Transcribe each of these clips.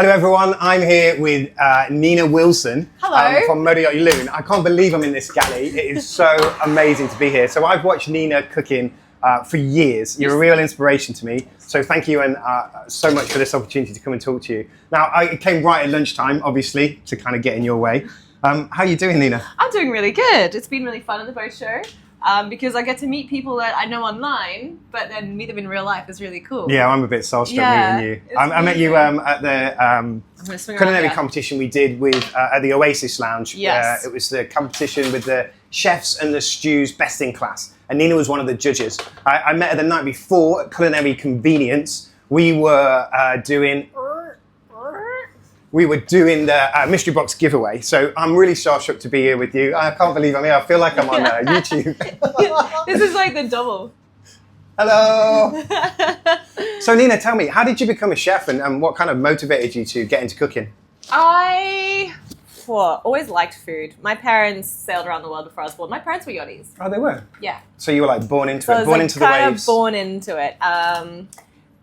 Hello everyone, I'm here with Nina Wilson. Hello. From Motor Yacht Loon. I can't believe I'm in this galley. It is so amazing to be here. So I've watched Nina cooking for years. You're a real inspiration to me. So thank you and so much for this opportunity to come and talk to you. Now, I came right at lunchtime, obviously, to kind of get in your way. How are you doing, Nina? I'm doing really good. It's been really fun at the boat show. Because I get to meet people that I know online, but then meet them in real life is really cool. Yeah, I'm a bit starstruck meeting you. I met you at the culinary competition we did with at the Oasis Lounge. Yes. It was the competition with the chefs and the stews best in class. And Nina was one of the judges. I met her the night before at Culinary Convenience. We were doing the mystery box giveaway. So I'm really starstruck to be here with you. I can't believe I'm here. I feel like I'm on YouTube. This is like the double. Hello. So Nina, tell me, how did you become a chef and what kind of motivated you to get into cooking? I always liked food. My parents sailed around the world before I was born. My parents were yachties. Oh, they were? Yeah. So you were like born into it, born into the waves? kind of born into it.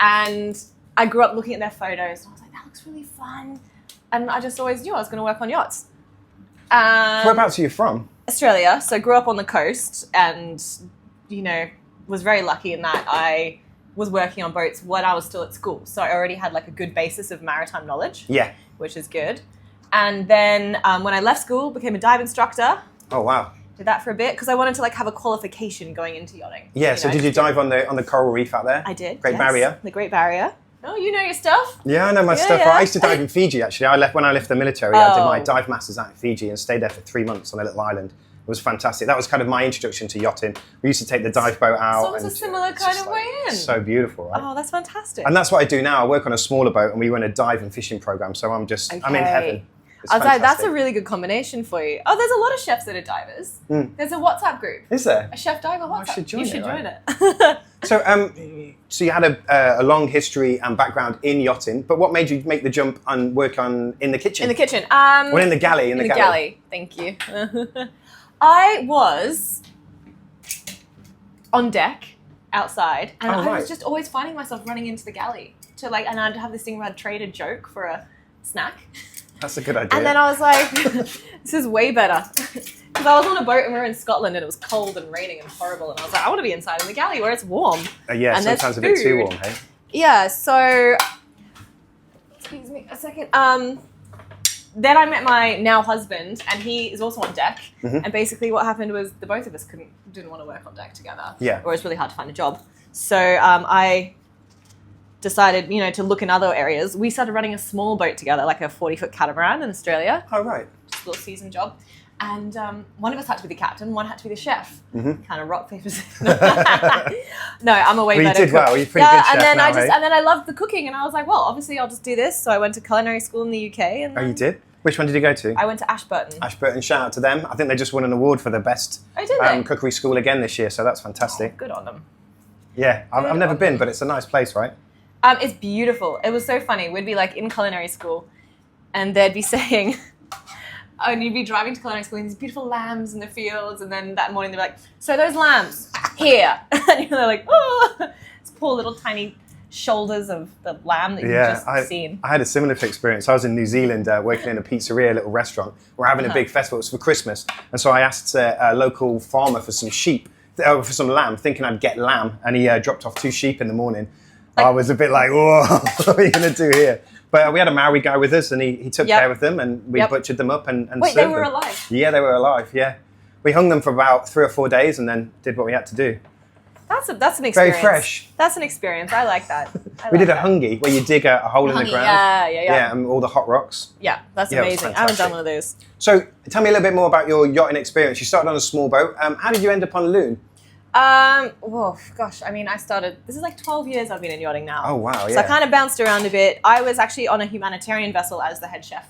And I grew up looking at their photos and I was like, that looks really fun. And I just always knew I was going to work on yachts. Whereabouts are you from? Australia. So I grew up on the coast and, you know, was very lucky in that I was working on boats when I was still at school. So I already had like a good basis of maritime knowledge. Yeah. Which is good. And then when I left school, became a dive instructor. Oh, wow. Did that for a bit because I wanted to like have a qualification going into yachting. Yeah, so did you dive on the coral reef out there? I did. Great Barrier. The Great Barrier. Oh, you know your stuff. Yeah, I know my stuff. Yeah. I used to dive in Fiji, actually. When I left the military, I did my dive masters out in Fiji and stayed there for 3 months on a little island. It was fantastic. That was kind of my introduction to yachting. We used to take the dive boat out. So it's a similar kind of way in. So beautiful, right? Oh, that's fantastic. And that's what I do now. I work on a smaller boat and we run a dive and fishing program. So I'm in heaven. It's I was like, that's fantastic. a really good combination for you. Oh, there's a lot of chefs that are divers. There's a WhatsApp group. Is there? A chef diver WhatsApp. I should join you should join right? it. So you had a long history and background in yachting, but what made you make the jump and work in the kitchen? In the kitchen. Well, in the galley. In the galley. Thank you. I was on deck outside, and I was just always finding myself running into the galley and I'd have this thing where I'd trade a joke for a snack. That's a good idea. And then I was like, this is way better. Because I was on a boat and we were in Scotland and it was cold and raining and horrible. And I was like, I want to be inside in the galley where it's warm. Yeah, and sometimes a bit too warm, hey? Yeah, so, excuse me a second. Then I met my now husband and he is also on deck. And basically what happened was the both of us didn't want to work on deck together. Yeah. Or it was really hard to find a job. So I decided, to look in other areas. We started running a small boat together, like a 40-foot catamaran in Australia. Oh, right. Just a little season job. And one of us had to be the captain, one had to be the chef. Kind of rock, paper, scissors. No, I'm a way better cook. You did well. You're pretty good chef and then now, and then I loved the cooking, and I was like, well, obviously I'll just do this. So I went to culinary school in the UK. And you did? Which one did you go to? I went to Ashburton. Ashburton, shout out to them. I think they just won an award for the best cookery school again this year, so that's fantastic. Oh, good on them. Yeah, I've never been, but it's a nice place, right? It's beautiful. It was so funny. We'd be like in culinary school, and they'd be saying, and you'd be driving to culinary school and these beautiful lambs in the fields, and then that morning they'd be like, so those lambs, here. And you're like, oh, it's poor little tiny shoulders of the lamb that you've just seen. I had a similar experience. I was in New Zealand working in a pizzeria, a little restaurant. We're having a big festival. It was for Christmas. And so I asked a local farmer for some sheep, for some lamb, thinking I'd get lamb. And he dropped off 2 sheep in the morning. I was a bit like, whoa, what are you going to do here? But we had a Maori guy with us and he took care of them and we butchered them up and Wait, served they them. were alive? Yeah, they were alive, yeah. We hung them for about 3 or 4 days and then did what we had to do. That's an experience. Very fresh. That's an experience. I like that. We did a hungy where you dig a hole in the ground. Yeah, and all the hot rocks. Yeah, that's amazing. I haven't done one of those. So tell me a little bit more about your yachting experience. You started on a small boat. How did you end up on Loon? Gosh, I mean, this is like 12 years I've been in yachting now. Oh, wow, yeah. So I kind of bounced around a bit. I was actually on a humanitarian vessel as the head chef.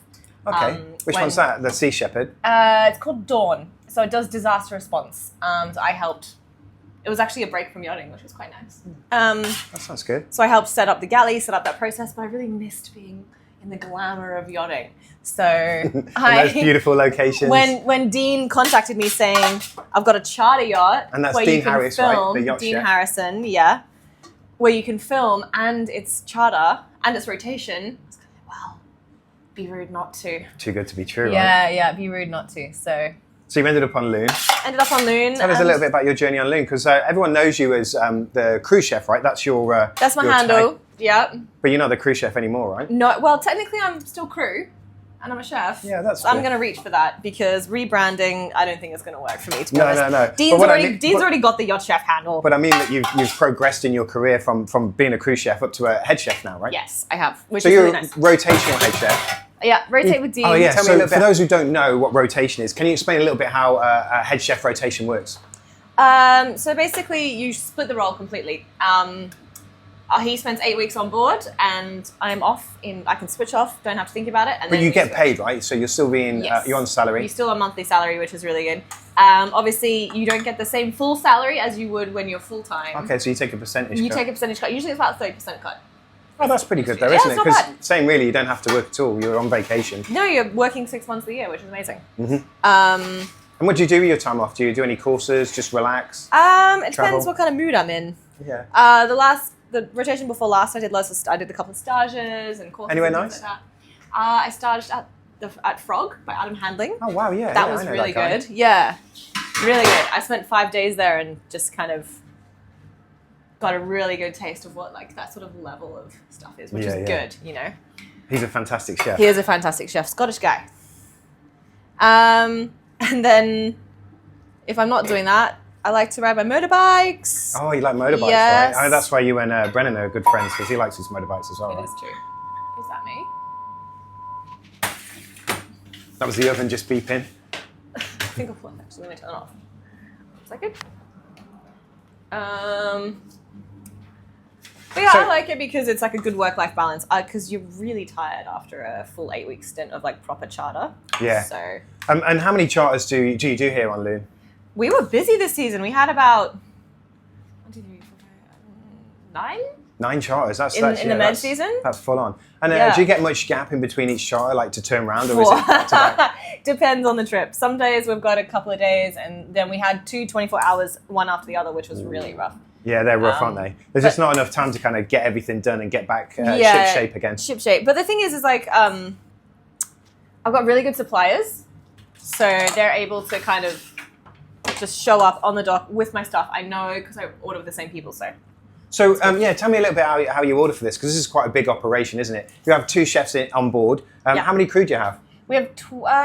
Okay. Which one's that? The Sea Shepherd? It's called Dawn. So it does disaster response. So I helped. It was actually a break from yachting, which was quite nice. That sounds good. So I helped set up the galley, set up that process, but I really missed being in the glamour of yachting. So those beautiful locations. When Dean contacted me saying, I've got a charter yacht. And that's where Dean you can Harris, film, right? The yacht Dean chef. Harrison, yeah. Where you can film and it's charter and it's rotation. I was like, wow, be rude not to. Too good to be true, right? Yeah, be rude not to. So you ended up on Loon. Ended up on Loon. Tell us a little bit about your journey on Loon, because everyone knows you as the cruise chef, right? That's your that's my your handle. tag. Yeah. But you're not the cruise chef anymore, right? No, well, technically I'm still crew, and I'm a chef. Yeah, that's so I'm good. going to reach for that, because rebranding, I don't think it's going to work for me, to be honest. No. Dean's already got the yacht chef handle. But I mean that you've progressed in your career from being a cruise chef up to a head chef now, right? Yes, I have, which So is you're really nice. rotational head chef. Yeah, rotate with Dean. Oh yeah. Tell me So a little for bit. those who don't know what rotation is, can you explain a little bit how a head chef rotation works? So basically, you split the role completely. He spends 8 weeks on board, and I'm off. I can switch off, don't have to think about it. And But then you we get switch. paid, right? So you're still being you're on salary. You're still on monthly salary, which is really good. Obviously, you don't get the same full salary as you would when you're full time. Okay, so you take a percentage. You cut. take a percentage cut. Usually, it's about 30% cut. Oh, that's pretty good though, Yeah, isn't it's it? not Because bad. same really, you don't have to work at all. You're on vacation. No, you're working 6 months of the year, which is amazing. And what do you do with your time off? Do you do any courses? Just relax? It Travel? depends what kind of mood I'm in. Yeah. The rotation before last, I did a couple of stages and courses. Anywhere and nice? things like that. I staged at Frog by Adam Handling. Oh wow, yeah. That yeah, was I know really that guy. good. Yeah, really good. I spent 5 days there and just kind of got a really good taste of what like that sort of level of stuff is, which is good, you know. He's a fantastic chef. He is a fantastic chef, Scottish guy. And then if I'm not doing that, I like to ride my motorbikes. Oh, you like motorbikes, Yes. right? Oh, that's why you and Brennan are good friends, because he likes his motorbikes as well, It right? is true. Is that me? That was the oven just beeping. I think I'll actually let me turn it off. 1 second. But yeah, So- I like it because it's like a good work-life balance. Because you're really tired after a full 8-week stint of like proper charter. Yeah. So And how many charters do you do here on Loon? we were busy this season. We had about 1, 2, 3, 4, 5, 9 9 charters. That's in the med season. That's full on. And Yeah. do you get much gap in between each charter, like to turn around, or is it back to back? Depends on the trip. Some days we've got a couple of days, and then we had 2 24 hours, one after the other, which was really rough. Yeah, they're rough, aren't they? There's just not enough time to kind of get everything done and get back ship shape again. Ship shape. But the thing is like, I've got really good suppliers, so they're able to kind of just show up on the dock with my stuff. I know because I order with the same people, so. So, tell me a little bit how you order for this, because this is quite a big operation, isn't it? You have 2 chefs on board. Yeah. How many crew do you have? We have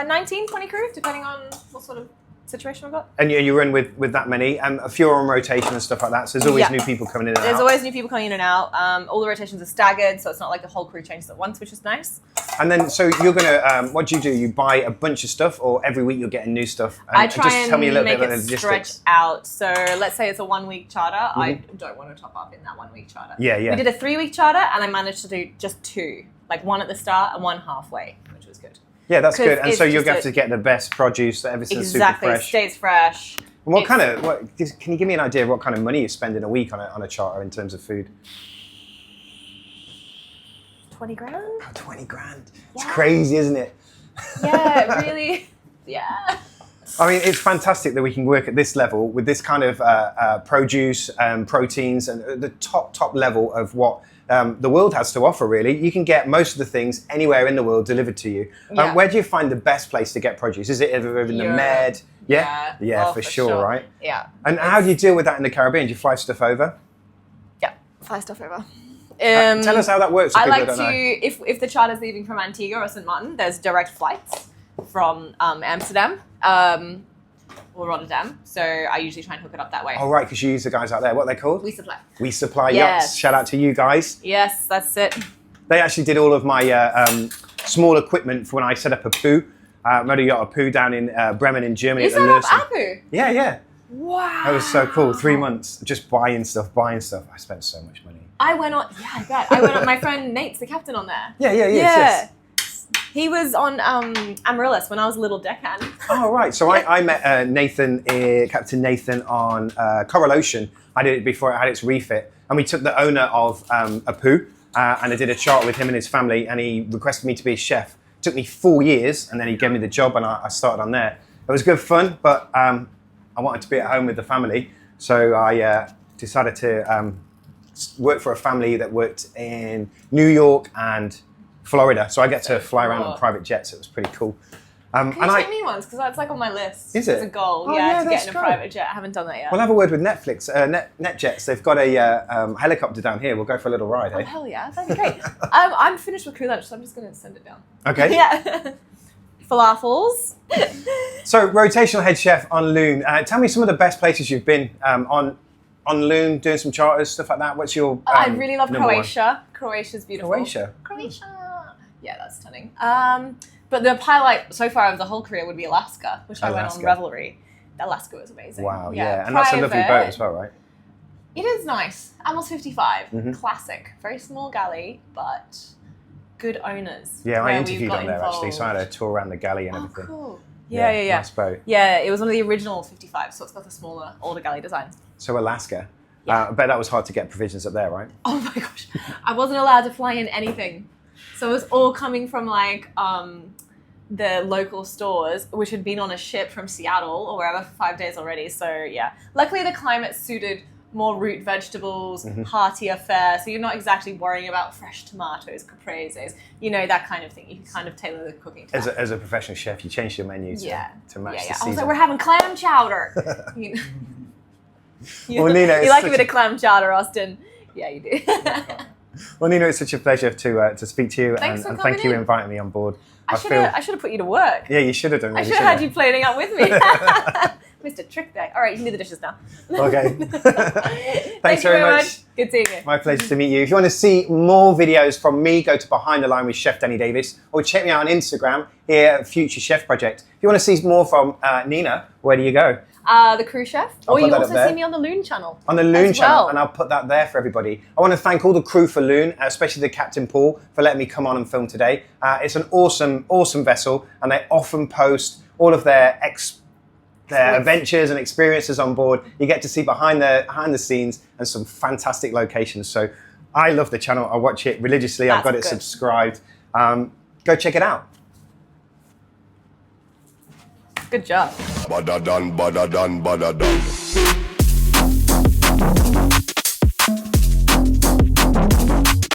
19, 20 crew, depending on what sort of situation we've got. And you run with that many, and a few are on rotation and stuff like that, so there's always new people coming in and There's out. always new people coming in and out. All the rotations are staggered, so it's not like the whole crew changes at once, which is nice. And then, so you're going to, what do? You buy a bunch of stuff, or every week you're getting new stuff? And I try just tell me a little make bit about it the stretch logistics. out. So let's say it's a 1 week charter. I don't want to top up in that 1 week charter. Yeah. We did a 3 week charter, and I managed to do just 2, like 1 at the start and 1 halfway, which was good. Yeah, that's 'Cause good. And it's so you'll just have to get the best produce, that everything's Exactly, super it fresh. stays fresh. And can you give me an idea of what kind of money you spend in a week on a charter in terms of food? 20 grand? Oh, 20 grand. It's Yeah. crazy, isn't it? Yeah, really. Yeah. I mean, it's fantastic that we can work at this level with this kind of produce, proteins, and the top level of what the world has to offer, really. You can get most of the things anywhere in the world delivered to you. Yeah. Where do you find the best place to get produce? Is it over in the Europe. Med? Yeah? Yeah, for sure, right? Yeah. And how do you deal with that in the Caribbean? Do you fly stuff over? Yeah. Fly stuff over. Tell us how that works. For I people like that don't know. to, if the charter's leaving from Antigua or St. Martin, there's direct flights from Amsterdam or Rotterdam. So I usually try and hook it up that way. Oh, right, because you use the guys out there. What are they called? We supply. We Supply Yes. Yachts. Shout out to you guys. Yes, that's it. They actually did all of my small equipment for when I set up a poo. Motor Yacht poo down in Bremen in Germany. You at the set up Lursen. Apu? Yeah. Wow. That was so cool. 3 months just buying stuff. I spent so much money. I went on, I bet. I went on, my friend Nate's the captain on there. Yeah, yes. He was on Amaryllis when I was a little deckhand. Oh, right. So I met Nathan, Captain Nathan, on Coral Ocean. I did it before it had its refit. And we took the owner of a poo and I did a chart with him and his family, and he requested me to be a chef. It took me 4 years, and then he gave me the job, and I started on there. It was good fun, but I wanted to be at home with the family. So I decided to work for a family that worked in New York and Florida. So I get to fly around cool. on private jets. It was pretty cool. Can you take me once? Because that's like on my list. Is it? It's a goal, Oh, to let's get in a go. private jet. I haven't done that yet. We'll have a word with Netflix, NetJets. They've got a helicopter down here. We'll go for a little ride, Oh, eh? hell yeah, that'd be great. I'm finished with crew lunch, so I'm just going to send it down. Okay. Yeah. Falafels. So, rotational head chef on Loon. Tell me some of the best places you've been on Loon, doing some charters, stuff like that. What's your I really love number one? Croatia. Croatia's beautiful. Croatia? Yeah, that's stunning. But the highlight so far of the whole career would be Alaska, which I went on Revelry. Alaska was amazing. Wow, yeah. And that's a lovely boat as well, right? It is nice. Amos 55, Mm-hmm. classic. Very small galley, but good owners. Yeah, I where interviewed we've got on there actually, so I had a involved. tour around the galley and Oh, everything. cool. Yeah. Nice boat. Yeah, it was one of the original 55, so it's got the smaller, older galley design. So Alaska. Yeah. I bet that was hard to get provisions up there, right? Oh my gosh. I wasn't allowed to fly in anything. So it was all coming from like the local stores, which had been on a ship from Seattle or wherever for 5 days already. So yeah, luckily the climate suited more root vegetables, heartier fare. So you're not exactly worrying about fresh tomatoes, capreses, that kind of thing. You can kind of tailor the cooking to that. As a professional chef, you changed your menu to match the I was season. like, we're having clam chowder. Well, Nina, you it's like a such bit of clam chowder, Austin? Yeah, you do. Well, Nina, it's such a pleasure to speak to you, Thanks for and coming thank you in. for inviting me on board. I should have put you to work. Yeah, you should have done. I Really, should have had you plating up with me. Mr. Trick Bag. All right, you can do the dishes now. Okay. Thank Thanks you very much. Good seeing you. My pleasure to meet you. If you want to see more videos from me, go to Behind the Line with Chef Danny Davies, or check me out on Instagram here at Future Chef Project. If you want to see more from Nina, where do you go? The Crew Chef. I'll Or put you that up also there. see me on the Loon channel. On the Loon as channel, well. and I'll put that there for everybody. I want to thank all the crew for Loon, especially the Captain Paul, for letting me come on and film today. It's an awesome, awesome vessel, and they often post all of their adventures and experiences on board. You get to see behind the scenes and some fantastic locations. So I love the channel. I watch it religiously. I've got it That's good. subscribed. Go check it out. Good job. Badda done, badda done, badda done.